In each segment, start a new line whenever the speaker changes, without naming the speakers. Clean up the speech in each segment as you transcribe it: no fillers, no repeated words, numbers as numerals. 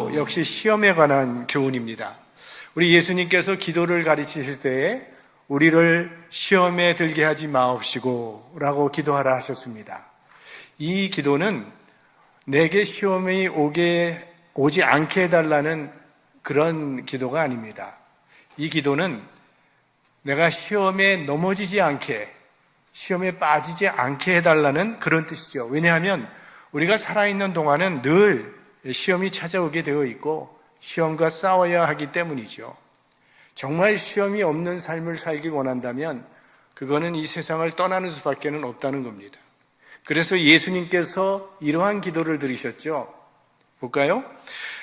오늘도 역시 시험에 관한 교훈입니다. 우리 예수님께서 기도를 가르치실 때에 우리를 시험에 들게 하지 마옵시고 라고 기도하라 하셨습니다. 이 기도는 내게 시험이 오지 않게 해달라는 그런 기도가 아닙니다. 이 기도는 내가 시험에 넘어지지 않게, 시험에 빠지지 않게 해달라는 그런 뜻이죠. 왜냐하면 우리가 살아있는 동안은 늘 시험이 찾아오게 되어 있고 시험과 싸워야 하기 때문이죠. 정말 시험이 없는 삶을 살기 원한다면 그거는 이 세상을 떠나는 수밖에 없다는 겁니다. 그래서 예수님께서 이러한 기도를 드리셨죠. 볼까요?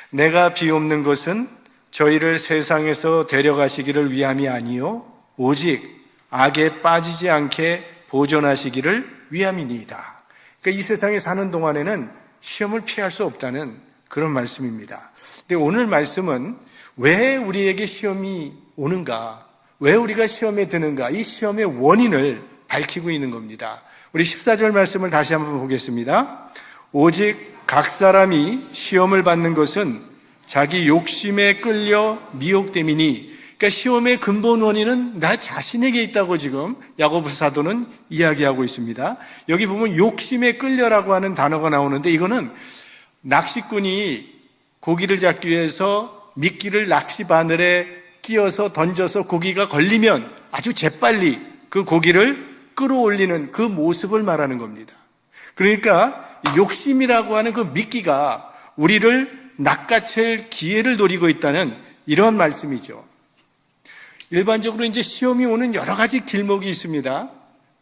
내가 비옵는 것은 저희를 세상에서 데려가시기를 위함이 아니요 오직 악에 빠지지 않게 보존하시기를 위함이니이다. 그러니까 이 세상에 사는 동안에는 시험을 피할 수 없다는 그런 말씀입니다. 근데 오늘 말씀은 왜 우리에게 시험이 오는가, 왜 우리가 시험에 드는가, 이 시험의 원인을 밝히고 있는 겁니다. 우리 14절 말씀을 다시 한번 보겠습니다. 오직 각 사람이 시험을 받는 것은 자기 욕심에 끌려 미혹됨이니, 그러니까 시험의 근본 원인은 나 자신에게 있다고 지금 야고보서 사도는 이야기하고 있습니다. 여기 보면 욕심에 끌려라고 하는 단어가 나오는데 이거는 낚시꾼이 고기를 잡기 위해서 미끼를 낚시 바늘에 끼워서 던져서 고기가 걸리면 아주 재빨리 그 고기를 끌어올리는 그 모습을 말하는 겁니다. 그러니까 욕심이라고 하는 그 미끼가 우리를 낚아챌 기회를 노리고 있다는 이런 말씀이죠. 일반적으로 이제 시험이 오는 여러 가지 길목이 있습니다.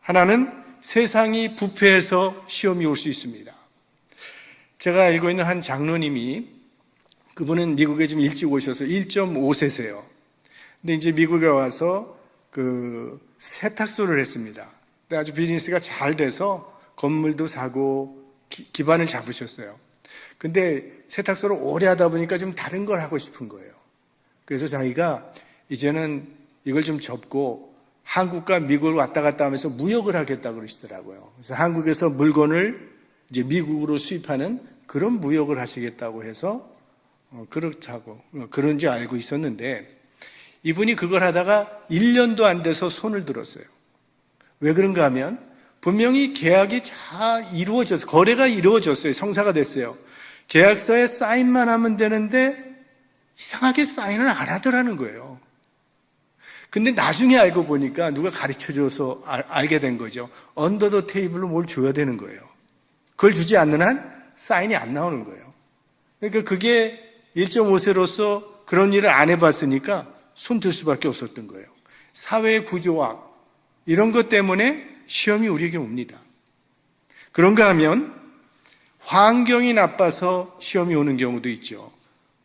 하나는 세상이 부패해서 시험이 올 수 있습니다. 제가 알고 있는 한 장로님이, 그분은 미국에 좀 일찍 오셔서 1.5세세요. 근데 이제 미국에 와서 그 세탁소를 했습니다. 근데 아주 비즈니스가 잘 돼서 건물도 사고 기반을 잡으셨어요. 근데 세탁소를 오래 하다 보니까 좀 다른 걸 하고 싶은 거예요. 그래서 자기가 이제는 이걸 좀 접고 한국과 미국을 왔다 갔다 하면서 무역을 하겠다고 그러시더라고요. 그래서 한국에서 물건을 이제 미국으로 수입하는 그런 무역을 하시겠다고 해서 그렇다고 그런지 알고 있었는데 이분이 그걸 하다가 1년도 안 돼서 손을 들었어요. 왜 그런가 하면 분명히 계약이 다 이루어졌어요. 거래가 이루어졌어요. 성사가 됐어요. 계약서에 사인만 하면 되는데 이상하게 사인을 안 하더라는 거예요. 근데 나중에 알고 보니까 누가 가르쳐줘서 알게 된 거죠. 언더 더 테이블로 뭘 줘야 되는 거예요. 그걸 주지 않는 한 사인이 안 나오는 거예요. 그러니까 그게 1.5세로서 그런 일을 안 해봤으니까 손 들 수밖에 없었던 거예요. 사회의 구조학 이런 것 때문에 시험이 우리에게 옵니다. 그런가 하면 환경이 나빠서 시험이 오는 경우도 있죠.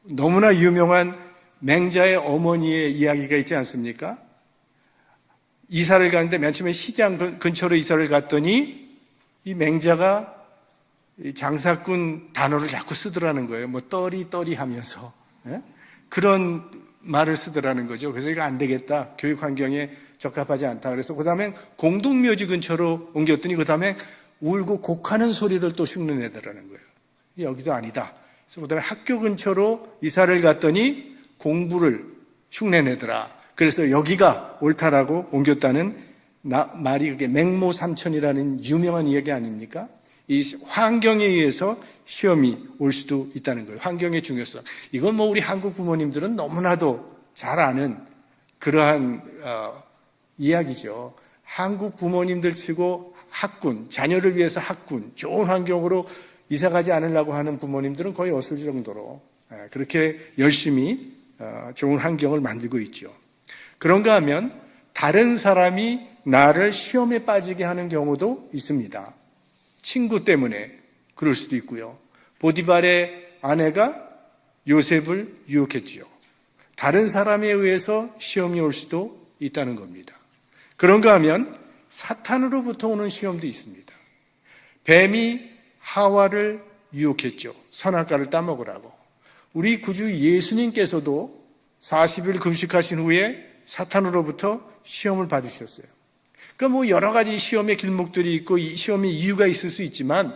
너무나 유명한 맹자의 어머니의 이야기가 있지 않습니까? 이사를 가는데 맨 처음에 시장 근처로 이사를 갔더니 이 맹자가 장사꾼 단어를 자꾸 쓰더라는 거예요. 뭐 떠리 하면서 그런 말을 쓰더라는 거죠. 그래서 이거 안 되겠다. 교육 환경에 적합하지 않다. 그래서 그 다음에 공동묘지 근처로 옮겼더니 그 다음에 울고 곡하는 소리를 또 흉내내더라는 거예요. 여기도 아니다. 그래서 그 다음에 학교 근처로 이사를 갔더니 공부를 흉내내더라. 그래서 여기가 옳다라고 옮겼다는 말이 그게 맹모삼천이라는 유명한 이야기 아닙니까? 이 환경에 의해서 시험이 올 수도 있다는 거예요. 환경의 중요성. 이건 뭐 우리 한국 부모님들은 너무나도 잘 아는 그러한 이야기죠. 한국 부모님들 치고 학군, 자녀를 위해서 학군, 좋은 환경으로 이사가지 않으려고 하는 부모님들은 거의 없을 정도로 그렇게 열심히 좋은 환경을 만들고 있죠. 그런가 하면 다른 사람이 나를 시험에 빠지게 하는 경우도 있습니다. 친구 때문에 그럴 수도 있고요. 보디발의 아내가 요셉을 유혹했지요. 다른 사람에 의해서 시험이 올 수도 있다는 겁니다. 그런가 하면 사탄으로부터 오는 시험도 있습니다. 뱀이 하와를 유혹했죠. 선악과를 따먹으라고. 우리 구주 예수님께서도 40일 금식하신 후에 사탄으로부터 시험을 받으셨어요. 그러니까 뭐 여러 가지 시험의 길목들이 있고 이 시험의 이유가 있을 수 있지만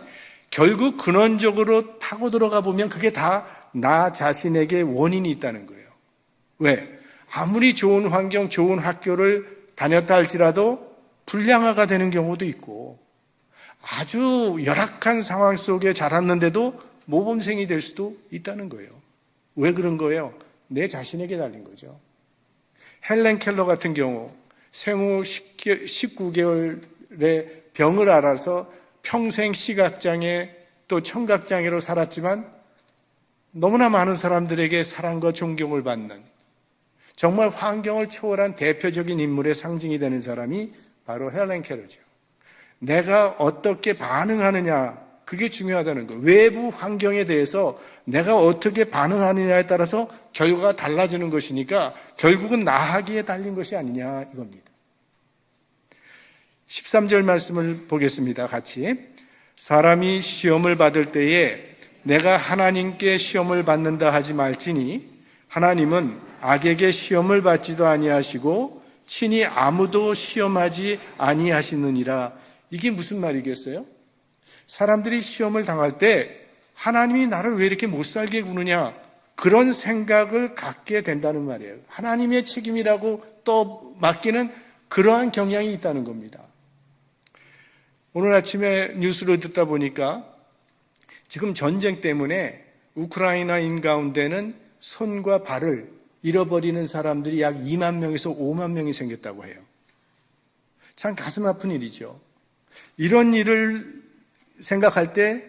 결국 근원적으로 타고 들어가 보면 그게 다 나 자신에게 원인이 있다는 거예요. 왜? 아무리 좋은 환경, 좋은 학교를 다녔다 할지라도 불량화가 되는 경우도 있고 아주 열악한 상황 속에 자랐는데도 모범생이 될 수도 있다는 거예요. 왜 그런 거예요? 내 자신에게 달린 거죠. 헬렌 켈러 같은 경우 생후 19개월의 병을 앓아서 평생 시각장애 또 청각장애로 살았지만 너무나 많은 사람들에게 사랑과 존경을 받는 정말 환경을 초월한 대표적인 인물의 상징이 되는 사람이 바로 헬렌 켈러죠. 내가 어떻게 반응하느냐, 그게 중요하다는 거예요. 외부 환경에 대해서 내가 어떻게 반응하느냐에 따라서 결과가 달라지는 것이니까 결국은 나하기에 달린 것이 아니냐 이겁니다. 13절 말씀을 보겠습니다. 같이. 사람이 시험을 받을 때에 내가 하나님께 시험을 받는다 하지 말지니 하나님은 악에게 시험을 받지도 아니하시고 친히 아무도 시험하지 아니하시느니라. 이게 무슨 말이겠어요? 사람들이 시험을 당할 때 하나님이 나를 왜 이렇게 못 살게 구느냐, 그런 생각을 갖게 된다는 말이에요. 하나님의 책임이라고 또 맡기는 그러한 경향이 있다는 겁니다. 오늘 아침에 뉴스를 듣다 보니까 지금 전쟁 때문에 우크라이나인 가운데는 손과 발을 잃어버리는 사람들이 약 2만 명에서 5만 명이 생겼다고 해요. 참 가슴 아픈 일이죠. 이런 일을 생각할 때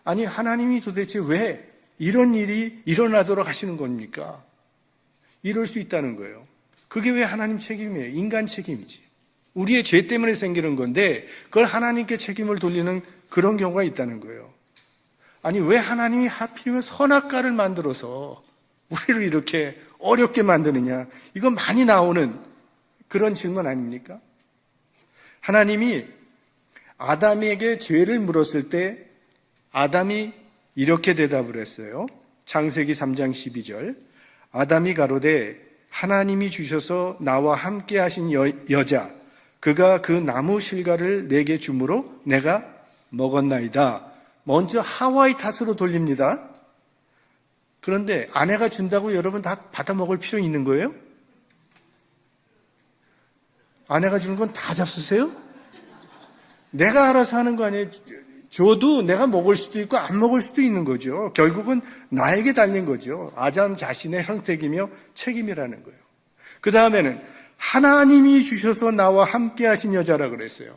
아니 하나님이 도대체 왜 이런 일이 일어나도록 하시는 겁니까? 이럴 수 있다는 거예요. 그게 왜 하나님 책임이에요? 인간 책임이지. 우리의 죄 때문에 생기는 건데 그걸 하나님께 책임을 돌리는 그런 경우가 있다는 거예요. 아니 왜 하나님이 하필이면 선악과를 만들어서 우리를 이렇게 어렵게 만드느냐. 이건 많이 나오는 그런 질문 아닙니까? 하나님이 아담에게 죄를 물었을 때 아담이 이렇게 대답을 했어요. 창세기 3장 12절. 아담이 가로되 하나님이 주셔서 나와 함께 하신 여자 그가 그 나무 실과를 내게 주므로 내가 먹었나이다. 먼저 하와의 탓으로 돌립니다. 그런데 아내가 준다고 여러분 다 받아 먹을 필요 있는 거예요? 아내가 주는 건 다 잡수세요? 내가 알아서 하는 거 아니에요? 줘도 내가 먹을 수도 있고 안 먹을 수도 있는 거죠. 결국은 나에게 달린 거죠. 아담 자신의 선택이며 책임이라는 거예요. 그 다음에는 하나님이 주셔서 나와 함께 하신 여자라 그랬어요.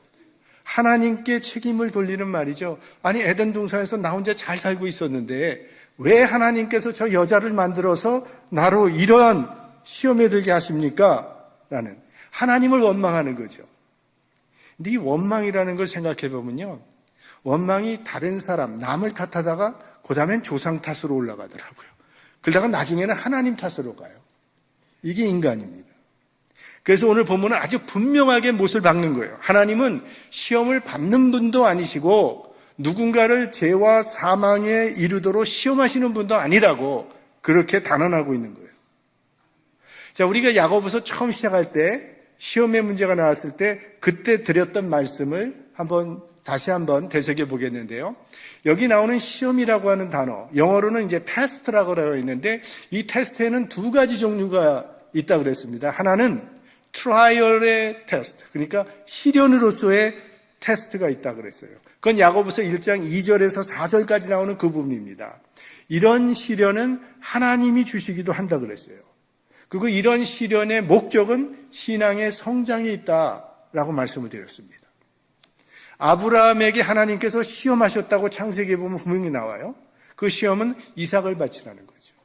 하나님께 책임을 돌리는 말이죠. 아니 에덴 동산에서 나 혼자 잘 살고 있었는데 왜 하나님께서 저 여자를 만들어서 나로 이러한 시험에 들게 하십니까? 라는 하나님을 원망하는 거죠. 근데 이 원망이라는 걸 생각해 보면요, 원망이 다른 사람, 남을 탓하다가 그 다음엔 조상 탓으로 올라가더라고요. 그러다가 나중에는 하나님 탓으로 가요. 이게 인간입니다. 그래서 오늘 본문은 아주 분명하게 못을 박는 거예요. 하나님은 시험을 받는 분도 아니시고 누군가를 죄와 사망에 이르도록 시험하시는 분도 아니라고 그렇게 단언하고 있는 거예요. 자, 우리가 야고보서 처음 시작할 때 시험의 문제가 나왔을 때 그때 드렸던 말씀을 다시 한번 되새겨 보겠는데요. 여기 나오는 시험이라고 하는 단어, 영어로는 이제 테스트라고 되어 있는데 이 테스트에는 두 가지 종류가 있다고 그랬습니다. 하나는 트라이얼의 테스트, 그러니까 시련으로서의 테스트가 있다고 그랬어요. 그건 야고보서 1장 2절에서 4절까지 나오는 그 부분입니다. 이런 시련은 하나님이 주시기도 한다 그랬어요. 그리고 이런 시련의 목적은 신앙의 성장에 있다라고 말씀을 드렸습니다. 아브라함에게 하나님께서 시험하셨다고 창세기에 보면 분명히 나와요. 그 시험은 이삭을 바치라는 거죠.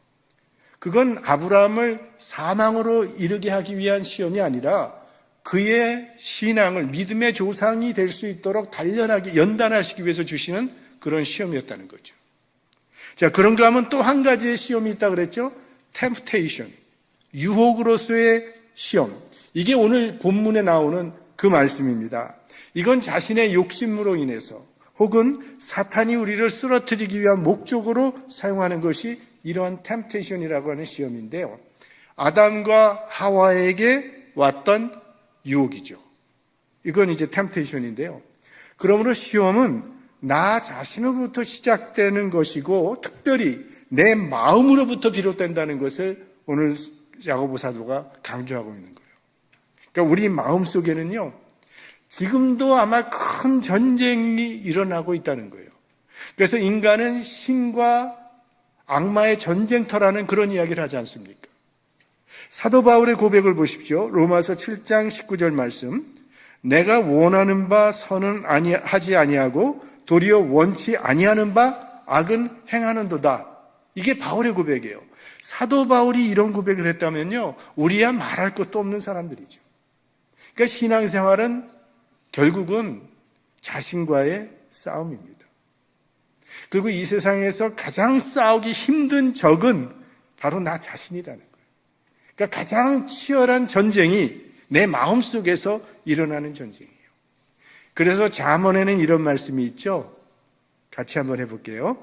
그건 아브라함을 사망으로 이르게 하기 위한 시험이 아니라 그의 신앙을 믿음의 조상이 될 수 있도록 단련하게 연단하시기 위해서 주시는 그런 시험이었다는 거죠. 자, 그런가 하면 또 한 가지의 시험이 있다고 그랬죠. temptation, 유혹으로서의 시험. 이게 오늘 본문에 나오는 그 말씀입니다. 이건 자신의 욕심으로 인해서 혹은 사탄이 우리를 쓰러뜨리기 위한 목적으로 사용하는 것이 이러한 템테이션이라고 하는 시험인데요. 아담과 하와에게 왔던 유혹이죠. 이건 이제 템테이션인데요. 그러므로 시험은 나 자신으로부터 시작되는 것이고 특별히 내 마음으로부터 비롯된다는 것을 오늘 야고보 사도가 강조하고 있는 거예요. 그러니까 우리 마음 속에는요, 지금도 아마 큰 전쟁이 일어나고 있다는 거예요. 그래서 인간은 신과 악마의 전쟁터라는 그런 이야기를 하지 않습니까? 사도 바울의 고백을 보십시오. 로마서 7장 19절 말씀. 내가 원하는 바 선은 하지 아니하고 도리어 원치 아니하는 바 악은 행하는도다. 이게 바울의 고백이에요. 사도 바울이 이런 고백을 했다면요, 우리야 말할 것도 없는 사람들이죠. 그러니까 신앙생활은 결국은 자신과의 싸움입니다. 그리고 이 세상에서 가장 싸우기 힘든 적은 바로 나 자신이라는 거예요. 그러니까 가장 치열한 전쟁이 내 마음속에서 일어나는 전쟁이에요. 그래서 잠언에는 이런 말씀이 있죠. 같이 한번 해볼게요.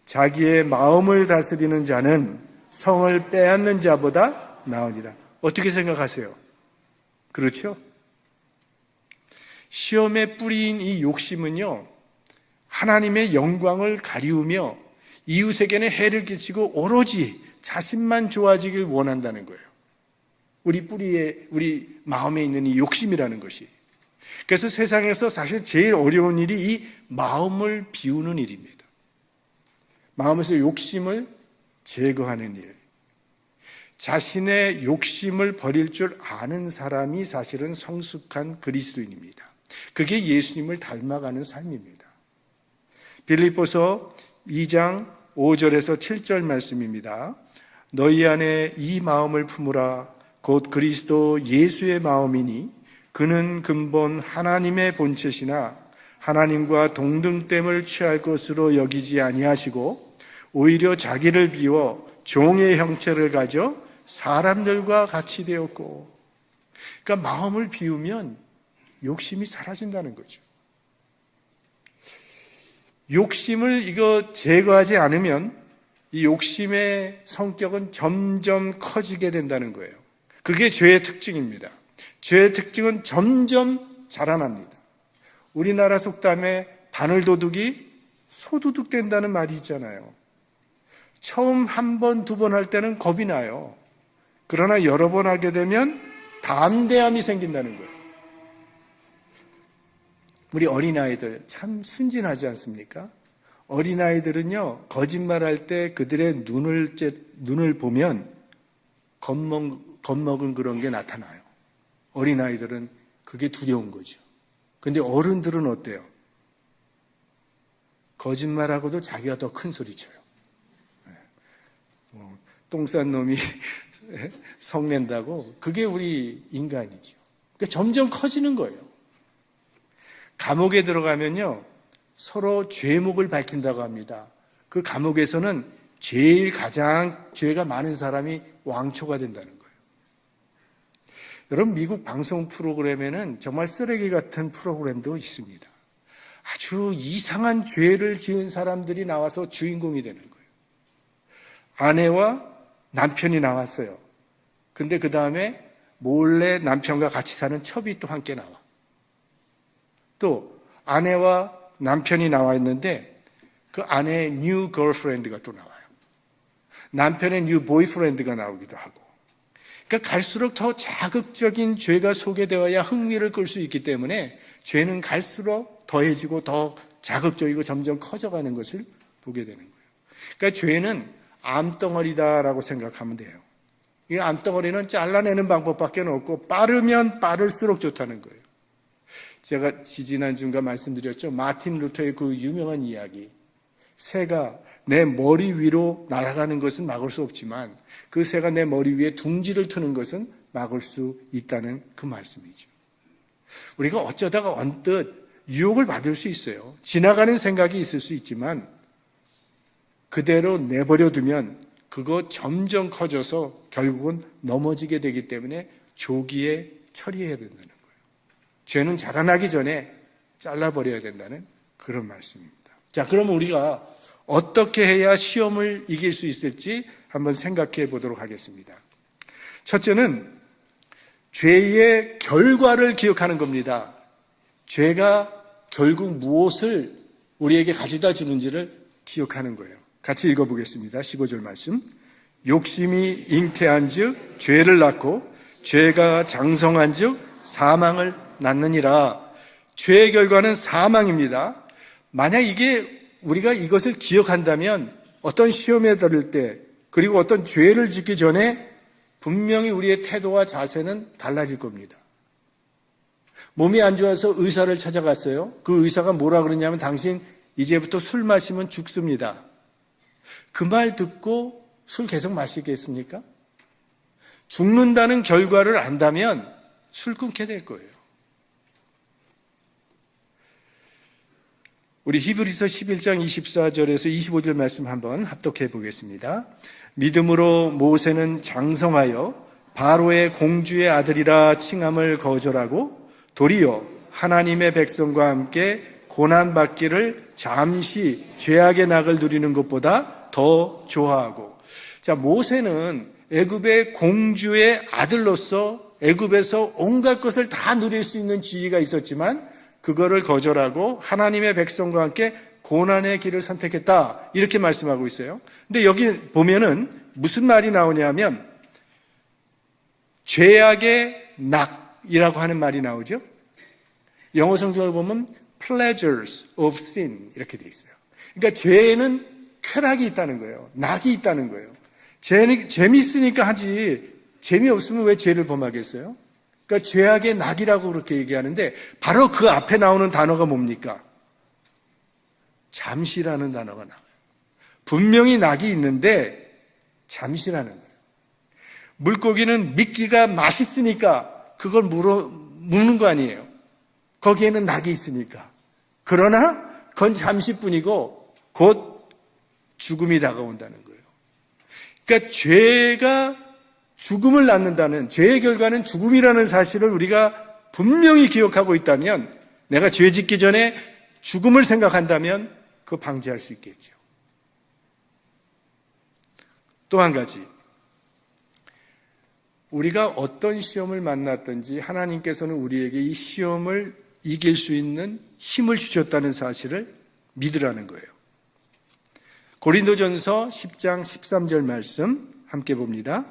자기의 마음을 다스리는 자는 성을 빼앗는 자보다 나으니라. 어떻게 생각하세요? 그렇죠? 시험의 뿌리인 이 욕심은요, 하나님의 영광을 가리우며 이웃에게는 해를 끼치고 오로지 자신만 좋아지길 원한다는 거예요. 우리 뿌리에, 우리 마음에 있는 이 욕심이라는 것이. 그래서 세상에서 사실 제일 어려운 일이 이 마음을 비우는 일입니다. 마음에서 욕심을 제거하는 일. 자신의 욕심을 버릴 줄 아는 사람이 사실은 성숙한 그리스도인입니다. 그게 예수님을 닮아가는 삶입니다. 빌립보서 2장 5절에서 7절 말씀입니다. 너희 안에 이 마음을 품으라. 곧 그리스도 예수의 마음이니 그는 근본 하나님의 본체시나 하나님과 동등됨을 취할 것으로 여기지 아니하시고 오히려 자기를 비워 종의 형체를 가져 사람들과 같이 되었고. 그러니까 마음을 비우면 욕심이 사라진다는 거죠. 욕심을 제거하지 않으면 이 욕심의 성격은 점점 커지게 된다는 거예요. 그게 죄의 특징입니다. 죄의 특징은 점점 자라납니다. 우리나라 속담에 바늘도둑이 소도둑 된다는 말이 있잖아요. 처음 한 번, 두 번 할 때는 겁이 나요. 그러나 여러 번 하게 되면 담대함이 생긴다는 거예요. 우리 어린아이들 참 순진하지 않습니까? 어린아이들은요, 거짓말할 때 그들의 눈을 보면 겁먹은 그런 게 나타나요. 어린아이들은 그게 두려운 거죠. 근데 어른들은 어때요? 거짓말하고도 자기가 더 큰 소리 쳐요. 똥 싼 놈이 성낸다고. 그게 우리 인간이죠. 그러니까 점점 커지는 거예요. 감옥에 들어가면요, 서로 죄목을 밝힌다고 합니다. 그 감옥에서는 제일 가장 죄가 많은 사람이 왕초가 된다는 거예요. 여러분, 미국 방송 프로그램에는 정말 쓰레기 같은 프로그램도 있습니다. 아주 이상한 죄를 지은 사람들이 나와서 주인공이 되는 거예요. 아내와 남편이 나왔어요. 근데 그 다음에 몰래 남편과 같이 사는 첩이 또 함께 나와. 또 아내와 남편이 나와 있는데 그 아내의 뉴 걸프렌드가 또 나와요. 남편의 뉴 보이프렌드가 나오기도 하고. 그러니까 갈수록 더 자극적인 죄가 소개되어야 흥미를 끌 수 있기 때문에 죄는 갈수록 더해지고 더 자극적이고 점점 커져가는 것을 보게 되는 거예요. 그러니까 죄는 암덩어리다라고 생각하면 돼요. 이 암덩어리는 잘라내는 방법밖에 없고 빠르면 빠를수록 좋다는 거예요. 제가 지지난주인가 말씀드렸죠. 마틴 루터의 그 유명한 이야기. 새가 내 머리 위로 날아가는 것은 막을 수 없지만 그 새가 내 머리 위에 둥지를 트는 것은 막을 수 있다는 그 말씀이죠. 우리가 어쩌다가 언뜻 유혹을 받을 수 있어요. 지나가는 생각이 있을 수 있지만 그대로 내버려 두면 그거 점점 커져서 결국은 넘어지게 되기 때문에 조기에 처리해야 된다는 거예요. 죄는 자라나기 전에 잘라버려야 된다는 그런 말씀입니다. 자, 그러면 우리가 어떻게 해야 시험을 이길 수 있을지 한번 생각해 보도록 하겠습니다. 첫째는 죄의 결과를 기억하는 겁니다. 죄가 결국 무엇을 우리에게 가져다 주는지를 기억하는 거예요. 같이 읽어보겠습니다. 15절 말씀. 욕심이 잉태한 즉 죄를 낳고 죄가 장성한 즉 사망을 낳느니라. 죄의 결과는 사망입니다. 만약 우리가 이것을 기억한다면 어떤 시험에 들을 때 그리고 어떤 죄를 짓기 전에 분명히 우리의 태도와 자세는 달라질 겁니다. 몸이 안 좋아서 의사를 찾아갔어요. 그 의사가 뭐라 그러냐면 당신 이제부터 술 마시면 죽습니다. 그 말 듣고 술 계속 마시겠습니까? 죽는다는 결과를 안다면 술 끊게 될 거예요. 우리 히브리서 11장 24절에서 25절 말씀 한번 합독해 보겠습니다. 믿음으로 모세는 장성하여 바로의 공주의 아들이라 칭함을 거절하고 도리어 하나님의 백성과 함께 고난받기를 잠시 죄악의 낙을 누리는 것보다 더 좋아하고. 자, 모세는 애굽의 공주의 아들로서 애굽에서 온갖 것을 다 누릴 수 있는 지위가 있었지만 그거를 거절하고 하나님의 백성과 함께 고난의 길을 선택했다, 이렇게 말씀하고 있어요. 근데 여기 보면은 무슨 말이 나오냐면 죄악의 낙이라고 하는 말이 나오죠. 영어 성경을 보면 pleasures of sin 이렇게 돼 있어요. 그러니까 죄에는 쾌락이 있다는 거예요. 낙이 있다는 거예요. 죄는 재미있으니까 하지 재미없으면 왜 죄를 범하겠어요? 그러니까 죄악의 낙이라고 그렇게 얘기하는데 바로 그 앞에 나오는 단어가 뭡니까? 잠시라는 단어가 나와요. 분명히 낙이 있는데 잠시라는 거예요. 물고기는 미끼가 맛있으니까 그걸 무는 거 아니에요. 거기에는 낙이 있으니까. 그러나 그건 잠시뿐이고 곧 죽음이 다가온다는 거예요. 그러니까 죄가 죽음을 낳는다는, 죄의 결과는 죽음이라는 사실을 우리가 분명히 기억하고 있다면, 내가 죄 짓기 전에 죽음을 생각한다면 그거 방지할 수 있겠죠. 또 한 가지, 우리가 어떤 시험을 만났든지 하나님께서는 우리에게 이 시험을 이길 수 있는 힘을 주셨다는 사실을 믿으라는 거예요. 고린도전서 10장 13절 말씀 함께 봅니다.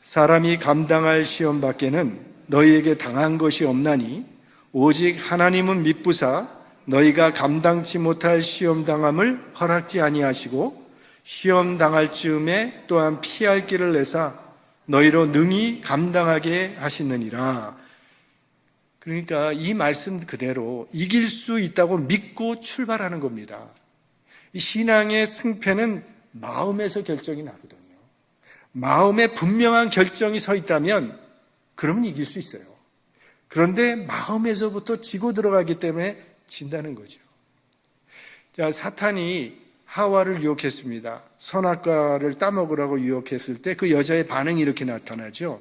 사람이 감당할 시험 밖에는 너희에게 당한 것이 없나니 오직 하나님은 미쁘사 너희가 감당치 못할 시험 당함을 허락지 아니하시고 시험 당할 즈음에 또한 피할 길을 내사 너희로 능히 감당하게 하시느니라. 그러니까 이 말씀 그대로 이길 수 있다고 믿고 출발하는 겁니다. 이 신앙의 승패는 마음에서 결정이 나거든요. 마음에 분명한 결정이 서 있다면 그러면 이길 수 있어요. 그런데 마음에서부터 지고 들어가기 때문에 진다는 거죠. 자, 사탄이 하와를 유혹했습니다. 선악과를 따먹으라고 유혹했을 때 그 여자의 반응이 이렇게 나타나죠.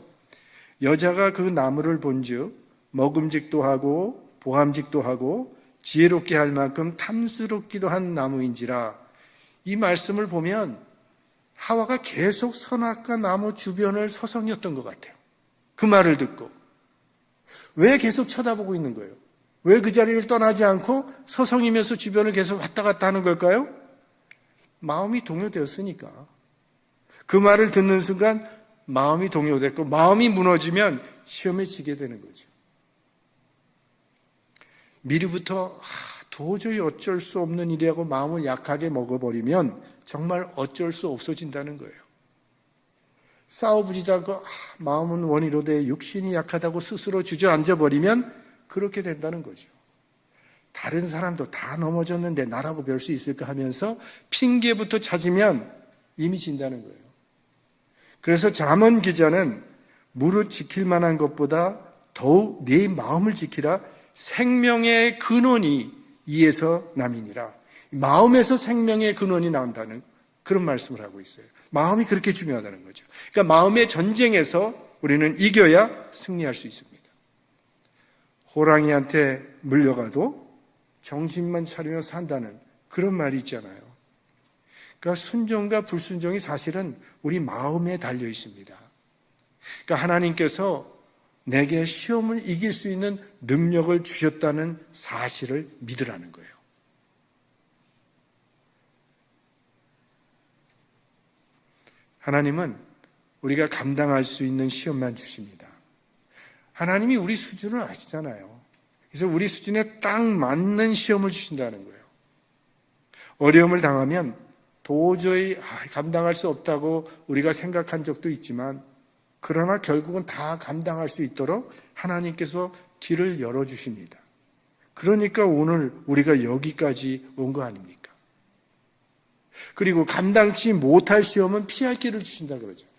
여자가 그 나무를 본즉 먹음직도 하고 보암직도 하고 지혜롭게 할 만큼 탐스럽기도 한 나무인지라. 이 말씀을 보면 하와가 계속 선악과 나무 주변을 서성였던 것 같아요. 그 말을 듣고. 왜 계속 쳐다보고 있는 거예요? 왜 그 자리를 떠나지 않고 서성이면서 주변을 계속 왔다 갔다 하는 걸까요? 마음이 동요되었으니까. 그 말을 듣는 순간 마음이 동요됐고 마음이 무너지면 시험에 지게 되는 거죠. 미리부터 도저히 어쩔 수 없는 일이라고 마음을 약하게 먹어버리면 정말 어쩔 수 없어진다는 거예요. 싸워보지도 않고 마음은 원이로되 육신이 약하다고 스스로 주저앉아버리면 그렇게 된다는 거죠. 다른 사람도 다 넘어졌는데 나라고 별 수 있을까 하면서 핑계부터 찾으면 이미 진다는 거예요. 그래서 잠언 기자는 무릇 지킬 만한 것보다 더욱 내 마음을 지키라. 생명의 근원이 이에서 남이니라. 마음에서 생명의 근원이 나온다는 그런 말씀을 하고 있어요. 마음이 그렇게 중요하다는 거죠. 그러니까 마음의 전쟁에서 우리는 이겨야 승리할 수 있습니다. 호랑이한테 물려가도 정신만 차리면 산다는 그런 말이 있잖아요. 그러니까 순종과 불순종이 사실은 우리 마음에 달려 있습니다. 그러니까 하나님께서 내게 시험을 이길 수 있는 능력을 주셨다는 사실을 믿으라는 거예요. 하나님은 우리가 감당할 수 있는 시험만 주십니다. 하나님이 우리 수준을 아시잖아요. 그래서 우리 수준에 딱 맞는 시험을 주신다는 거예요. 어려움을 당하면 도저히 감당할 수 없다고 우리가 생각한 적도 있지만, 그러나 결국은 다 감당할 수 있도록 하나님께서 길을 열어주십니다. 그러니까 오늘 우리가 여기까지 온 거 아닙니까? 그리고 감당치 못할 시험은 피할 길을 주신다 그러잖아요.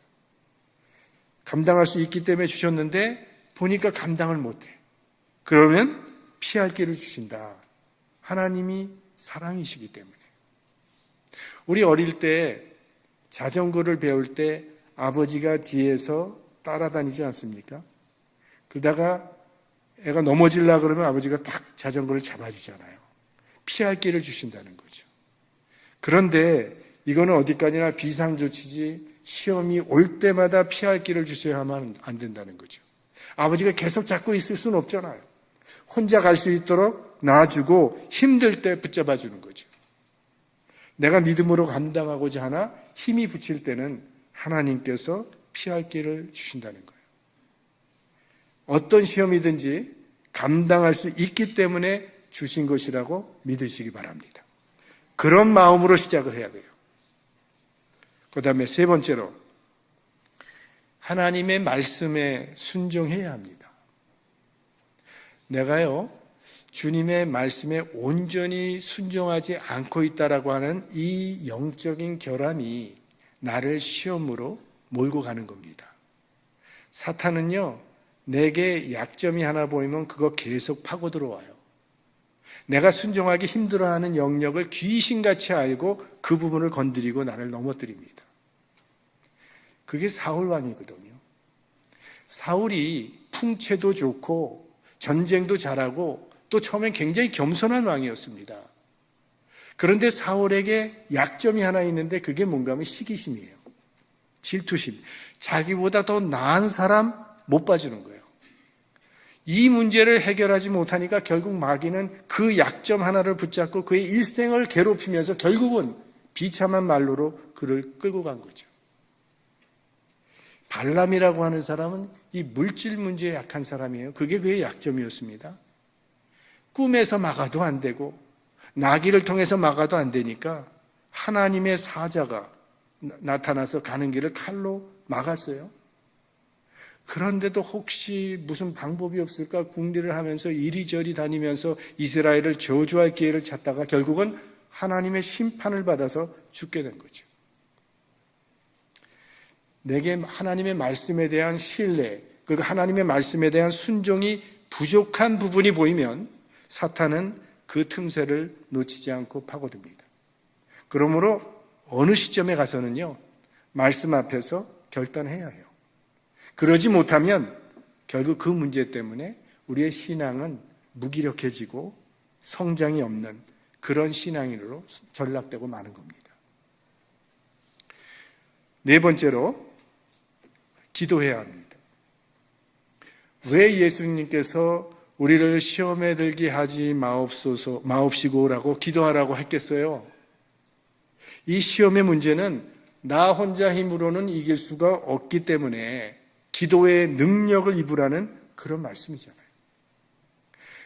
감당할 수 있기 때문에 주셨는데 보니까 감당을 못해. 그러면 피할 길을 주신다. 하나님이 사랑이시기 때문에. 우리 어릴 때 자전거를 배울 때 아버지가 뒤에서 따라다니지 않습니까? 그러다가 애가 넘어지려고 그러면 아버지가 딱 자전거를 잡아주잖아요. 피할 길을 주신다는 거죠. 그런데 이거는 어디까지나 비상조치지, 시험이 올 때마다 피할 길을 주셔야만 안 된다는 거죠. 아버지가 계속 잡고 있을 수는 없잖아요. 혼자 갈 수 있도록 놔주고 힘들 때 붙잡아 주는 거죠. 내가 믿음으로 감당하고자 하나 힘이 붙일 때는 하나님께서 피할 길을 주신다는 거예요. 어떤 시험이든지 감당할 수 있기 때문에 주신 것이라고 믿으시기 바랍니다. 그런 마음으로 시작을 해야 돼요. 그 다음에 세 번째로, 하나님의 말씀에 순종해야 합니다. 내가요, 주님의 말씀에 온전히 순종하지 않고 있다라고 하는 이 영적인 결함이 나를 시험으로 몰고 가는 겁니다. 사탄은요, 내게 약점이 하나 보이면 그거 계속 파고 들어와요. 내가 순종하기 힘들어하는 영역을 귀신같이 알고 그 부분을 건드리고 나를 넘어뜨립니다. 그게 사울 왕이거든요. 사울이 풍채도 좋고 전쟁도 잘하고 또 처음엔 굉장히 겸손한 왕이었습니다. 그런데 사울에게 약점이 하나 있는데 그게 뭔가 하면 시기심이에요. 질투심. 자기보다 더 나은 사람 못 봐주는 거예요. 이 문제를 해결하지 못하니까 결국 마귀는 그 약점 하나를 붙잡고 그의 일생을 괴롭히면서 결국은 비참한 말로로 그를 끌고 간 거죠. 발람이라고 하는 사람은 이 물질 문제에 약한 사람이에요. 그게 그의 약점이었습니다. 꿈에서 막아도 안 되고 나귀를 통해서 막아도 안 되니까 하나님의 사자가 나타나서 가는 길을 칼로 막았어요. 그런데도 혹시 무슨 방법이 없을까 궁리를 하면서 이리저리 다니면서 이스라엘을 저주할 기회를 찾다가 결국은 하나님의 심판을 받아서 죽게 된 거죠. 내게 하나님의 말씀에 대한 신뢰, 그리고 하나님의 말씀에 대한 순종이 부족한 부분이 보이면 사탄은 그 틈새를 놓치지 않고 파고듭니다. 그러므로 어느 시점에 가서는요, 말씀 앞에서 결단해야 해요. 그러지 못하면 결국 그 문제 때문에 우리의 신앙은 무기력해지고 성장이 없는 그런 신앙인으로 전락되고 마는 겁니다. 네 번째로, 기도해야 합니다. 왜 예수님께서 우리를 시험에 들게 하지 마옵시고라고 기도하라고 했겠어요? 이 시험의 문제는 나 혼자 힘으로는 이길 수가 없기 때문에 기도의 능력을 입으라는 그런 말씀이잖아요.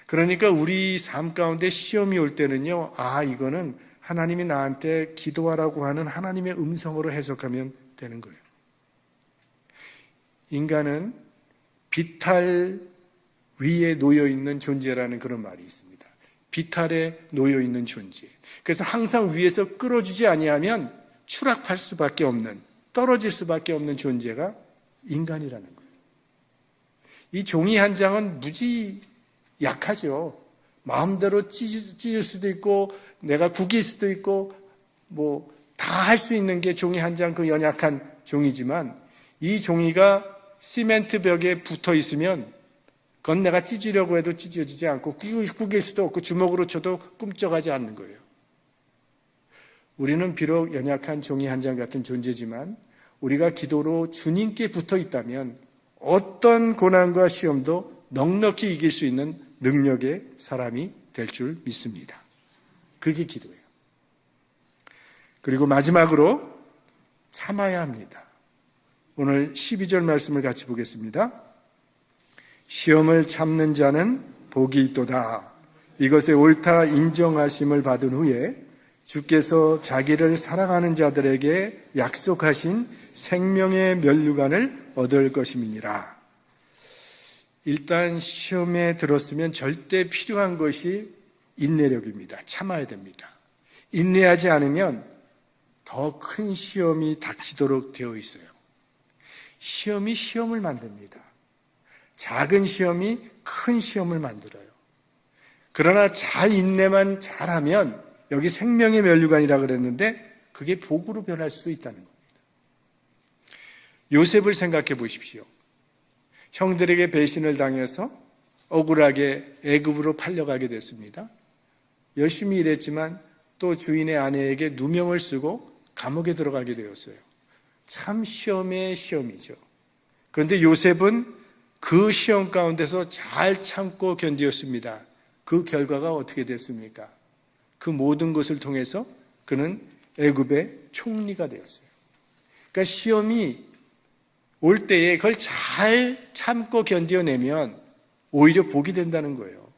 그러니까 우리 삶 가운데 시험이 올 때는요, 이거는 하나님이 나한테 기도하라고 하는 하나님의 음성으로 해석하면 되는 거예요. 인간은 비탈 위에 놓여있는 존재라는 그런 말이 있습니다. 비탈에 놓여있는 존재. 그래서 항상 위에서 끌어주지 아니하면 추락할 수밖에 없는, 떨어질 수밖에 없는 존재가 인간이라는 거예요. 이 종이 한 장은 무지 약하죠. 마음대로 찢을 수도 있고 내가 구길 수도 있고 다 할 수 있는 게 종이 한 장 그 연약한 종이지만 이 종이가 시멘트 벽에 붙어 있으면 그건 내가 찢으려고 해도 찢어지지 않고 구길 수도 없고 주먹으로 쳐도 꿈쩍하지 않는 거예요. 우리는 비록 연약한 종이 한 장 같은 존재지만 우리가 기도로 주님께 붙어 있다면 어떤 고난과 시험도 넉넉히 이길 수 있는 능력의 사람이 될 줄 믿습니다. 그게 기도예요. 그리고 마지막으로 참아야 합니다. 오늘 12절 말씀을 같이 보겠습니다. 시험을 참는 자는 복이 있도다. 이것에 옳다 인정하심을 받은 후에 주께서 자기를 사랑하는 자들에게 약속하신 생명의 면류관을 얻을 것임이니라. 일단 시험에 들었으면 절대 필요한 것이 인내력입니다. 참아야 됩니다. 인내하지 않으면 더 큰 시험이 닥치도록 되어 있어요. 시험이 시험을 만듭니다. 작은 시험이 큰 시험을 만들어요. 그러나 잘 인내만 잘하면, 여기 생명의 면류관이라고 그랬는데 그게 복으로 변할 수도 있다는 겁니다. 요셉을 생각해 보십시오. 형들에게 배신을 당해서 억울하게 애굽으로 팔려가게 됐습니다. 열심히 일했지만 또 주인의 아내에게 누명을 쓰고 감옥에 들어가게 되었어요. 참 시험의 시험이죠. 그런데 요셉은 그 시험 가운데서 잘 참고 견디었습니다. 그 결과가 어떻게 됐습니까? 그 모든 것을 통해서 그는 애굽의 총리가 되었어요. 그러니까 시험이 올 때에 그걸 잘 참고 견뎌내면 오히려 복이 된다는 거예요.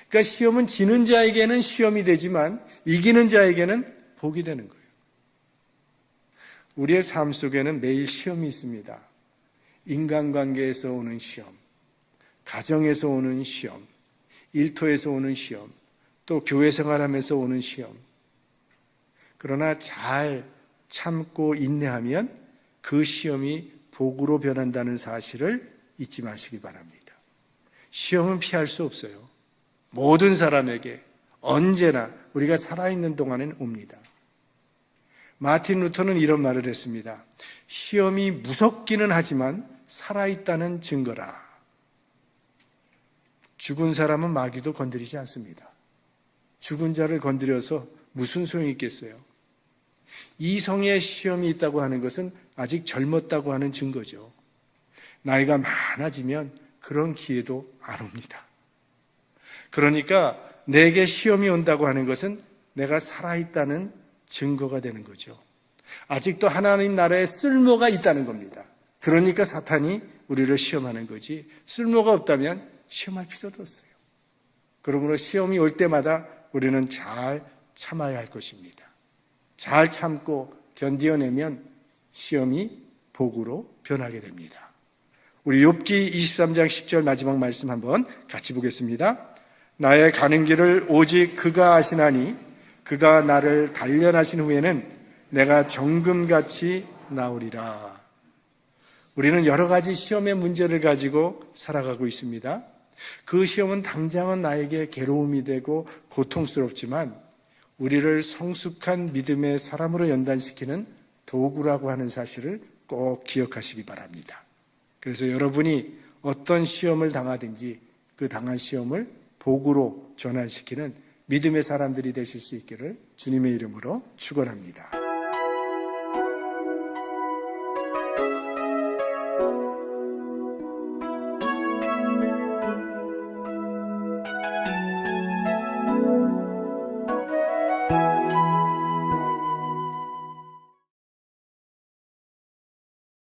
그러니까 시험은 지는 자에게는 시험이 되지만 이기는 자에게는 복이 되는 거예요. 우리의 삶 속에는 매일 시험이 있습니다. 인간관계에서 오는 시험, 가정에서 오는 시험, 일터에서 오는 시험, 또 교회 생활하면서 오는 시험. 그러나 잘 참고 인내하면 그 시험이 복으로 변한다는 사실을 잊지 마시기 바랍니다. 시험은 피할 수 없어요. 모든 사람에게 언제나 우리가 살아있는 동안에는 옵니다. 마틴 루터는 이런 말을 했습니다. 시험이 무섭기는 하지만 살아있다는 증거라. 죽은 사람은 마귀도 건드리지 않습니다. 죽은 자를 건드려서 무슨 소용이 있겠어요? 이성의 시험이 있다고 하는 것은 아직 젊었다고 하는 증거죠. 나이가 많아지면 그런 기회도 안 옵니다. 그러니까 내게 시험이 온다고 하는 것은 내가 살아있다는 증거가 되는 거죠. 아직도 하나님 나라에 쓸모가 있다는 겁니다. 그러니까 사탄이 우리를 시험하는 거지, 쓸모가 없다면 시험할 필요도 없어요. 그러므로 시험이 올 때마다 우리는 잘 참아야 할 것입니다. 잘 참고 견뎌내면 시험이 복으로 변하게 됩니다. 우리 욥기 23장 10절 마지막 말씀 한번 같이 보겠습니다. 나의 가는 길을 오직 그가 아시나니 그가 나를 단련하신 후에는 내가 정금같이 나오리라. 우리는 여러 가지 시험의 문제를 가지고 살아가고 있습니다. 그 시험은 당장은 나에게 괴로움이 되고 고통스럽지만 우리를 성숙한 믿음의 사람으로 연단시키는 도구라고 하는 사실을 꼭 기억하시기 바랍니다. 그래서 여러분이 어떤 시험을 당하든지 그 당한 시험을 복으로 전환시키는 믿음의 사람들이 되실 수 있기를 주님의 이름으로 축원합니다.